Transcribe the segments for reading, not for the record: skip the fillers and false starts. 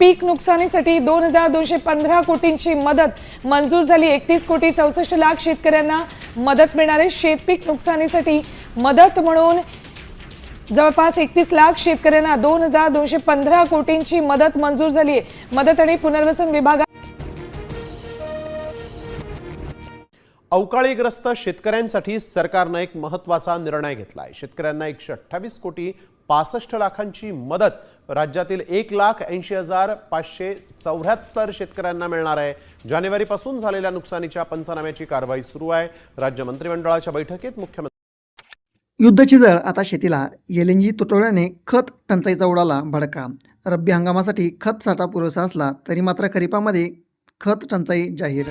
पीक नुकसानीसाठी 2215 कोटींची मदत मंजूर झाली। 31,64,00,000 शेतकऱ्यांना मदत मिळणार आहे। शेतपीक नुकसानीसाठी मदत म्हणून जवळपास 31 लाख शेतकऱ्यांना 2215 कोटींची मदत मंजूर झाली आहे। मदत आणि पुनर्वसन विभागात अवकाळीग्रस्त शेतकऱ्यांसाठी सरकारने एक महत्त्वाचा निर्णय घेतला आहे। शेतकऱ्यांना 128 कोटी 65 लाखांची मदत राज्यातील 1,80,574 शेतकऱ्यांना मिळणार आहे। जानेवारीपासून झालेल्या नुकसानीच्या पंचनाम्याची कारवाई सुरू आहे। राज्य मंत्रिमंडळाच्या बैठकीत मुख्यमंत्री युद्धाची झळ आता शेतीला। एलएनजी तुटवड्याने खत टंचाईचा उडाला भडका। रब्बी हंगामासाठी खत साठा पुरेसा असला तरी मात्र खरीपामध्ये खत टंचाई जाहीर।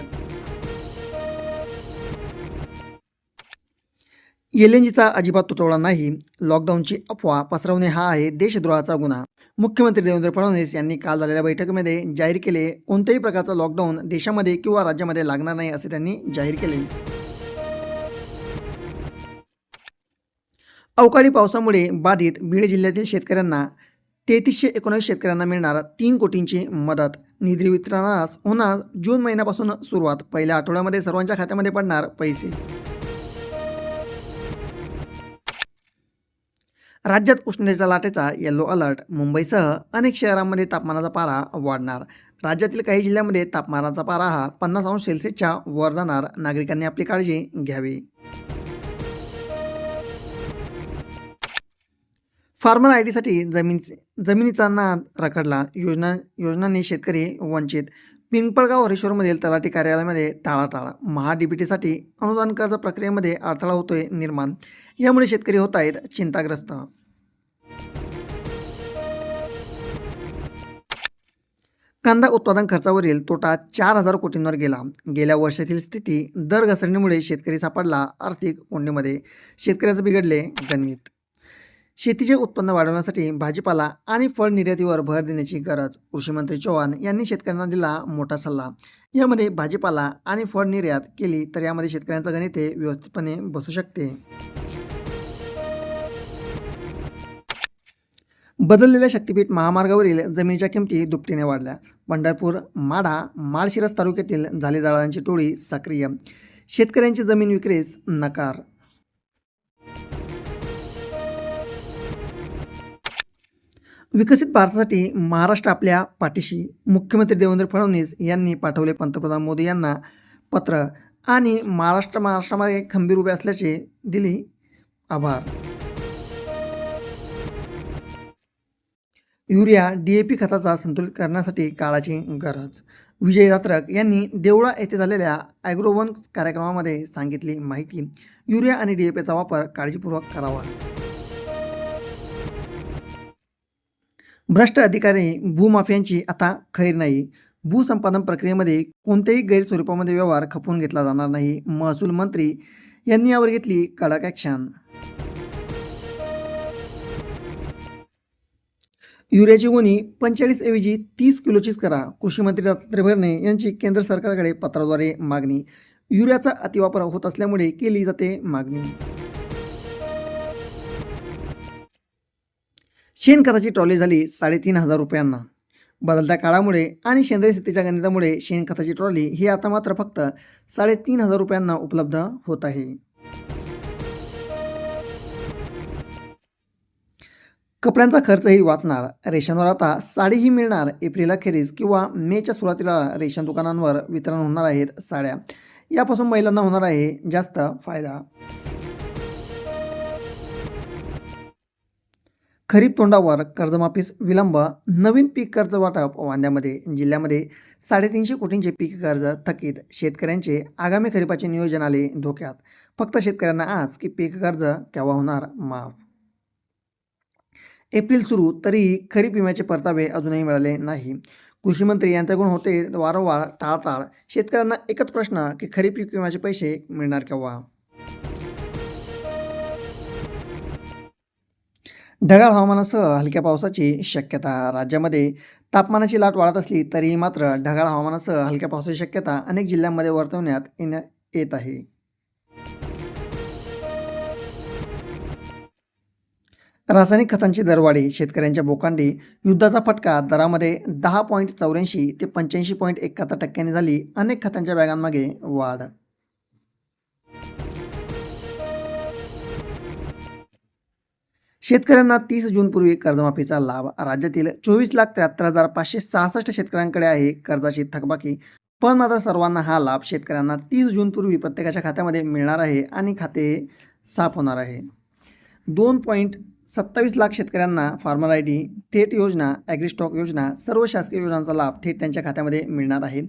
एलएनजीचा अजिबात तुटवडा नाही, लॉकडाऊनची अफवा पसरवणे हा आहे देशद्रोहाचा गुन्हा। मुख्यमंत्री देवेंद्र फडणवीस यांनी काल झालेल्या बैठकीमध्ये जाहीर केले, कोणत्याही प्रकारचा लॉकडाऊन देशामध्ये किंवा राज्यामध्ये लागणार नाही असे त्यांनी जाहीर केले। अवकाळी पावसामुळे बाधित बीड जिल्ह्यातील शेतकऱ्यांना 3319 शेतकऱ्यांना मिळणार 3 कोटींची मदत। निधी वितरणास होणार जून महिन्यापासून सुरुवात। पहिल्या आठवड्यामध्ये सर्वांच्या खात्यामध्ये पडणार पैसे। राज्यात उष्णतेच्या लाटेचा येलो अलर्ट। मुंबईसह अनेक शहरांमध्ये तापमानाचा पारा वाढणार। राज्यातील काही जिल्ह्यांमध्ये तापमानाचा पारा हा 50 अंश सेल्सिअसच्या वर जाणार। नागरिकांनी आपली काळजी घ्यावी। फार्मर आयडीसाठी जमिनीचा नाद रखडला। योजनांनी शेतकरी वंचित। पिंपळगाव हरीश्वरमधील तलाठी कार्यालयामध्ये टाळाटाळ। महाडीबीटीसाठी अनुदान कर्ज प्रक्रियेमध्ये अडथळा होतोय निर्माण। यामुळे शेतकरी होत आहेत चिंताग्रस्त। कांदा उत्पादन खर्चावरील तोटा 4,000 कोटींवर गेला। गेल्या वर्षातील स्थिती दर घसरणीमुळे शेतकरी सापडला आर्थिक कोंडीमध्ये। शेतकऱ्याचे बिघडले गणित। शेतीचे उत्पन्न वाढवण्यासाठी भाजीपाला आणि फळ निर्यातीवर भर देण्याची गरज। कृषी मंत्री चव्हाण यांनी शेतकऱ्यांना दिला मोठा सल्ला। यामध्ये भाजीपाला आणि फळ निर्यात केली तर यामध्ये शेतकऱ्यांचं गणित हे व्यवस्थितपणे बसू शकते। बदललेल्या शक्तीपीठ महामार्गावरील जमिनीच्या किमती दुपटीने वाढल्या। पंढरपूर, माढा, माळशिरस तालुक्यातील झालेजाळांची टोळी सक्रिय। शेतकऱ्यांची जमीन विक्रीस नकार। विकसित भारतासाठी महाराष्ट्र आपल्या पाठीशी। मुख्यमंत्री देवेंद्र फडणवीस यांनी पाठवले पंतप्रधान मोदी यांना पत्र आणि महाराष्ट्रामध्ये खंबीर उभे असल्याचे दिले आभार। युरिया डीएपी खताचा संतुलित करण्यासाठी काळाची गरज। विजय जात्रक यांनी देवळा येथे झालेल्या ॲग्रोवन कार्यक्रमामध्ये सांगितली माहिती। युरिया आणि डीएपीचा वापर काळजीपूर्वक करावा। भ्रष्ट अधिकारी भूमाफियांची आता खैर नाही। भूसंपादन प्रक्रियेमध्ये कोणत्याही गैरस्वरूपामध्ये व्यवहार खपवून घेतला जाणार नाही। महसूल मंत्री यांनी यावर घेतली कडक ॲक्शन। युरियाची गोणी 45 ऐवजी 30 किलोचीच करा। कृषी मंत्री दत्तात्रय भरणे यांची केंद्र सरकारकडे पत्राद्वारे मागणी। युरियाचा अतिवापर होत असल्यामुळे केली जाते मागणी। शेणखताची ट्रॉली झाली 3,500 रुपयांना। बदलत्या काळामुळे आणि सेंद्रिय शेतीच्या गणितामुळे शेणखताची ट्रॉली ही आता मात्र फक्त 3,500 रुपयांना उपलब्ध होत आहे। कपड्यांचा खर्चही वाचणार। रेशनवर आता साडीही मिळणार। एप्रिल अखेरीस किंवा मेच्या सुरुवातीला रेशन दुकानांवर वितरण होणार आहेत साड्या। यापासून महिलांना होणार आहे जास्त फायदा। खरीप तोंडावर कर्जमाफीस विलंब। नवीन पीक कर्ज वाटप वांद्यामध्ये। जिल्ह्यामध्ये 350 कोटींचे पीक कर्ज थकीत। शेतकऱ्यांचे आगामी खरीपाचे नियोजन आले धोक्यात। फक्त शेतकऱ्यांना आज की पीक कर्ज केव्हा होणार माफ। एप्रिल सुरू तरीही खरीप विम्याचे परतावे अजूनही मिळाले नाही। कृषी मंत्री यांच्याकडून होते वारंवार टाळाटाळ। शेतकऱ्यांना एकच प्रश्न की खरीप पीक विम्याचे पैसे मिळणार केव्हा। ढगाळ हवामानासह हलक्या पावसाची शक्यता। राज्यामध्ये तापमानाची लाट वाढत असली तरीही मात्र ढगाळ हवामानासह हलक्या पावसाची शक्यता अनेक जिल्ह्यांमध्ये वर्तवण्यात येत आहे। रासायनिक खतांची दरवाढी शेतकऱ्यांच्या बोकांडी. युद्धाचा फटका. दरामध्ये 10.84 ते 85.71% झाली. अनेक खतांच्या बॅगांमागे वाढ. शेतकऱ्यांना 30 जूनपूर्वी कर्जमाफीचा लाभ. राज्यातील 24,73,566 शेतकऱ्यांकडे आहे कर्जाची थकबाकी. पण मात्र सर्वांना हा लाभ शेतकऱ्यांना 30 जूनपूर्वी प्रत्येकाच्या खात्यामध्ये मिळणार आहे आणि खाते साफ होणार आहे. 2.27 लाख शेतकऱ्यांना फार्मर आय डी, थेट योजना, ॲग्रिस्टॉक योजना, सर्व शासकीय योजनांचा लाभ थेट त्यांच्या खात्यामध्ये मिळणार आहे.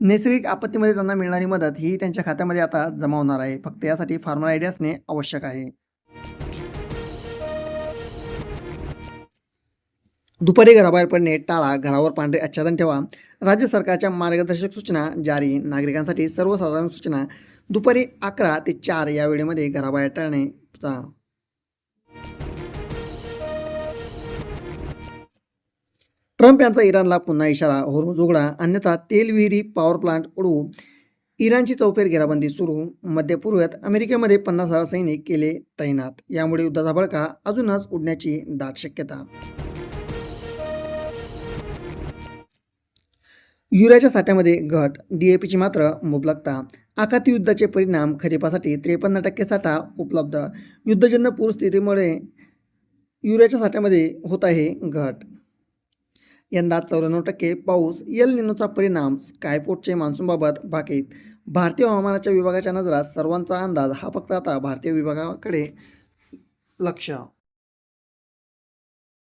नैसर्गिक आपत्तीमध्ये त्यांना मिळणारी मदत ही त्यांच्या खात्यामध्ये आता जमा होणार आहे. फक्त यासाठी फार्मर आय डी असणे आवश्यक आहे. दुपारी घराबाहेर पडणे टाळा. घरावर पांढरे आच्छादन ठेवा. राज्य सरकारच्या मार्गदर्शक सूचना जारी. नागरिकांसाठी सर्वसाधारण सूचना. दुपारी 11 ते 4 या वेळेमध्ये घराबाहेर टाळणे. ट्रम्प यांचा इराणला पुन्हा इशारा. होर्मुझ उघडा अन्यथा तेल विहिरी, पॉवर प्लांट उडवू. इराणची चौफेर घेराबंदी सुरू. मध्य पूर्वेत अमेरिकेमध्ये 50,000 सैनिक केले तैनात. यामुळे युद्धाचा भडका अजूनच उडण्याची दाट शक्यता. युरियाच्या साठ्यामध्ये घट. DAPची मात्र मुबलकता. आखाती युद्धाचे परिणाम. खरीपासाठी 53% साठा उपलब्ध. युद्धजन्य पूरस्थितीमुळे युरियाच्या साठ्यामध्ये होत आहे घट. यंदा 94% पाऊस. एल निनोचा परिणाम. स्कायपोर्टचे मान्सूनबाबत भाकीत. भारतीय हवामानाच्या विभागाच्या नजरात सर्वांचा अंदाज. हा फक्त आता भारतीय विभागाकडे लक्ष.